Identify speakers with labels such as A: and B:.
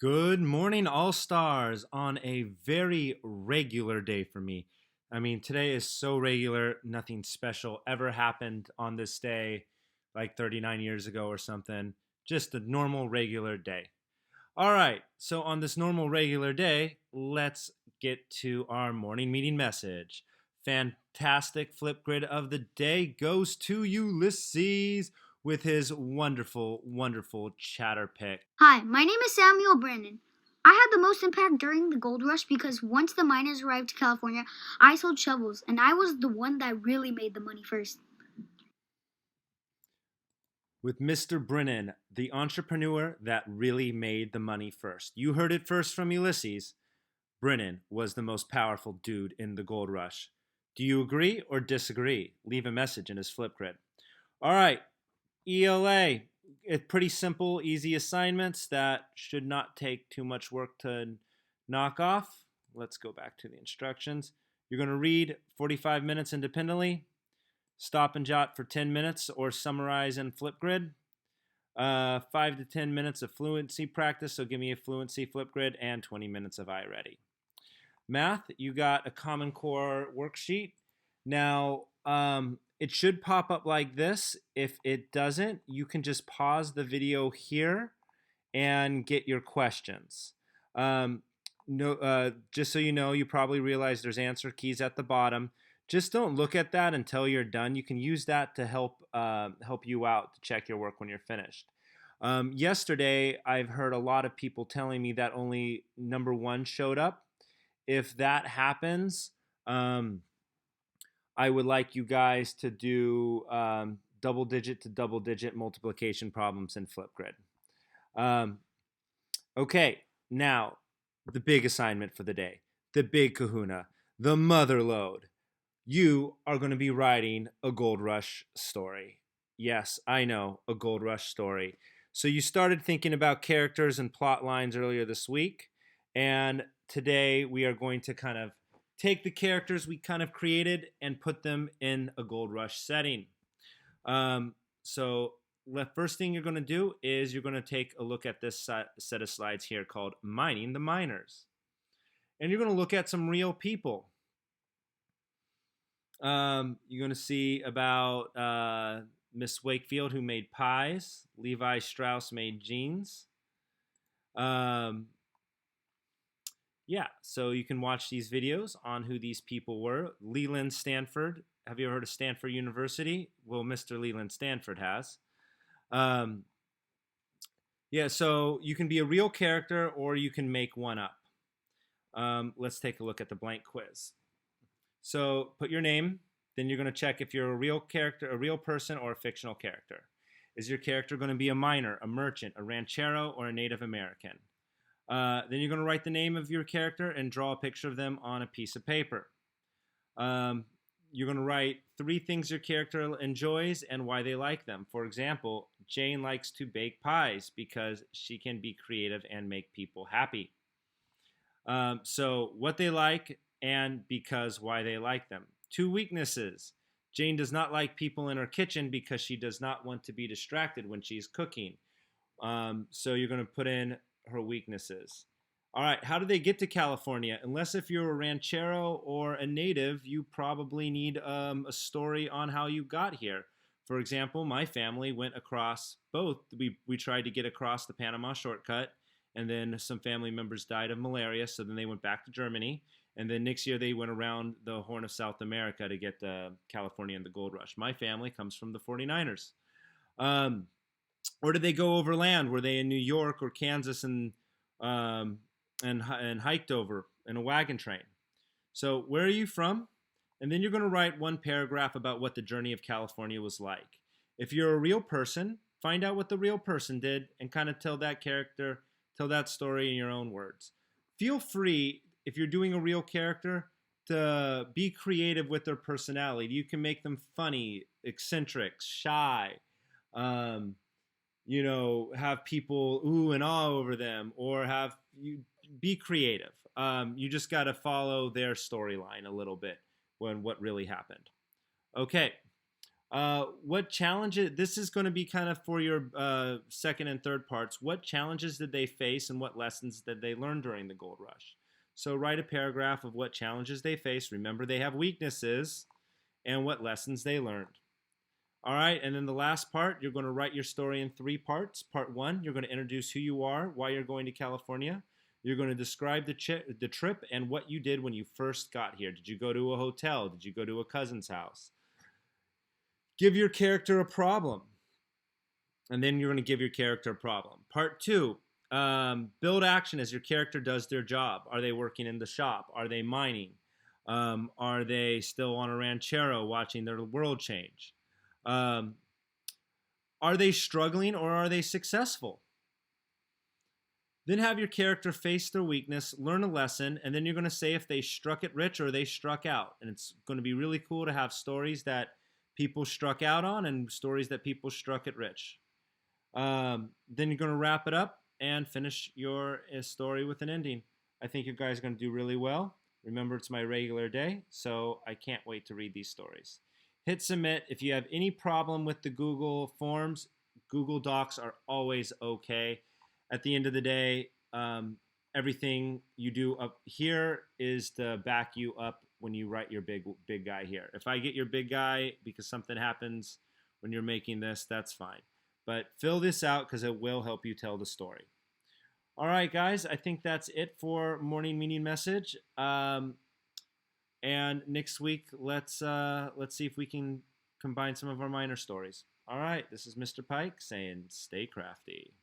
A: Good morning, All Stars, on a very regular day for me. I mean, today is so regular, nothing special ever happened on this day like 39 years ago or something. Just a normal, regular day. All right, so on this normal, regular day, let's get to our morning meeting message. Fantastic Flipgrid of the day goes to Ulysses with his wonderful, wonderful chatter pick.
B: Hi, my name is Samuel Brandon. I had the most impact during the gold rush because once the miners arrived to California, I sold shovels, and I was the one that really made the money first.
A: With Mr. Brennan, the entrepreneur that really made the money first. You heard it first from Ulysses. Brennan was the most powerful dude in the gold rush. Do you agree or disagree? Leave a message in his Flipgrid. All right, ELA. It's pretty simple, easy assignments that should not take too much work to knock off. Let's go back to the instructions. You're going to read 45 minutes independently, stop and jot for 10 minutes, or summarize in Flipgrid. 5 to 10 minutes of fluency practice, so give me a fluency Flipgrid, and 20 minutes of iReady. Math, you got a Common Core worksheet. Now, it should pop up like this. If it doesn't, you can just pause the video here and get your questions. No, just so you know, you probably realize there's answer keys at the bottom. Just don't look at that until you're done. You can use that to help you out to check your work when you're finished. Yesterday, I've heard a lot of people telling me that only number one showed up. If that happens, I would like you guys to do double digit to double digit multiplication problems in Flipgrid. Um, okay, now the big assignment for the day, the big kahuna, the mother load. You are going to be writing a Gold Rush story. Yes, I know, a Gold Rush story. So you started thinking about characters and plot lines earlier this week, and today we are going to kind of take the characters we kind of created and put them in a Gold Rush setting. So the first thing you're going to do is you're going to take a look at this set of slides here called Mining the Miners. And you're going to look at some real people. You're going to see about Miss Wakefield, who made pies. Levi Strauss made jeans. Yeah, so you can watch these videos on who these people were. Leland Stanford. Have you ever heard of Stanford University? Well, Mr. Leland Stanford has. Um, yeah, so you can be a real character or you can make one up. Let's take a look at the blank quiz. So put your name, then you're going to check if you're a real character, a real person, or a fictional character. Is your character going to be a miner, a merchant, a ranchero, or a Native American? Then you're going to write the name of your character and draw a picture of them on a piece of paper. You're going to write 3 things your character enjoys and why they like them. For example, Jane likes to bake pies because she can be creative and make people happy. So what they like and because why they like them. 2 weaknesses. Jane does not like people in her kitchen because she does not want to be distracted when she's cooking. So you're going to put in her weaknesses. All right, how do they get to California? Unless if you're a ranchero or a native, you probably need a story on how you got here. For example, my family went across both. We tried to get across the Panama shortcut, and then some family members died of malaria, so then they went back to Germany. And then next year they went around the Horn of South America to get to California and the gold rush. My family comes from the 49ers. Or did they go overland? Were they in New York or Kansas um, and hiked over in a wagon train? So where are you from? And then you're going to write one paragraph about what the journey of California was like. If you're a real person, find out what the real person did and kind of tell that story in your own words. Feel free, if you're doing a real character, to be creative with their personality. You can make them funny, eccentric, shy, um, have people ooh and ah over them, or have you be creative. You just got to follow their storyline a little bit when what really happened. Okay. What challenges? This is going to be kind of for your second and third parts. What challenges did they face, and what lessons did they learn during the gold rush? So write a paragraph of what challenges they faced. Remember, they have weaknesses, and what lessons they learned. All right, and then the last part, you're going to write your story in 3 parts. Part 1, you're going to introduce who you are, why you're going to California. You're going to describe the trip and what you did when you first got here. Did you go to a hotel? Did you go to a cousin's house? Give your character a problem. And then you're going to give your character a problem. Part 2, build action as your character does their job. Are they working in the shop? Are they mining? Are they still on a ranchero watching their world change? Are they struggling or are they successful? Then have your character face their weakness, learn a lesson, and then you're going to say if they struck it rich or they struck out. And it's going to be really cool to have stories that people struck out on and stories that people struck it rich. Then you're going to wrap it up and finish your story with an ending. I think you guys are going to do really well. Remember, it's my regular day, so I can't wait to read these stories. Hit submit. If you have any problem with the Google Forms, Google Docs are always okay. At the end of the day, everything you do up here is to back you up when you write your big guy here. If I get your big guy because something happens when you're making this, that's fine. But fill this out because it will help you tell the story. All right, guys, I think that's it for morning meeting message. And next week, let's see if we can combine some of our minor stories. All right, this is Mr. Pike saying stay crafty.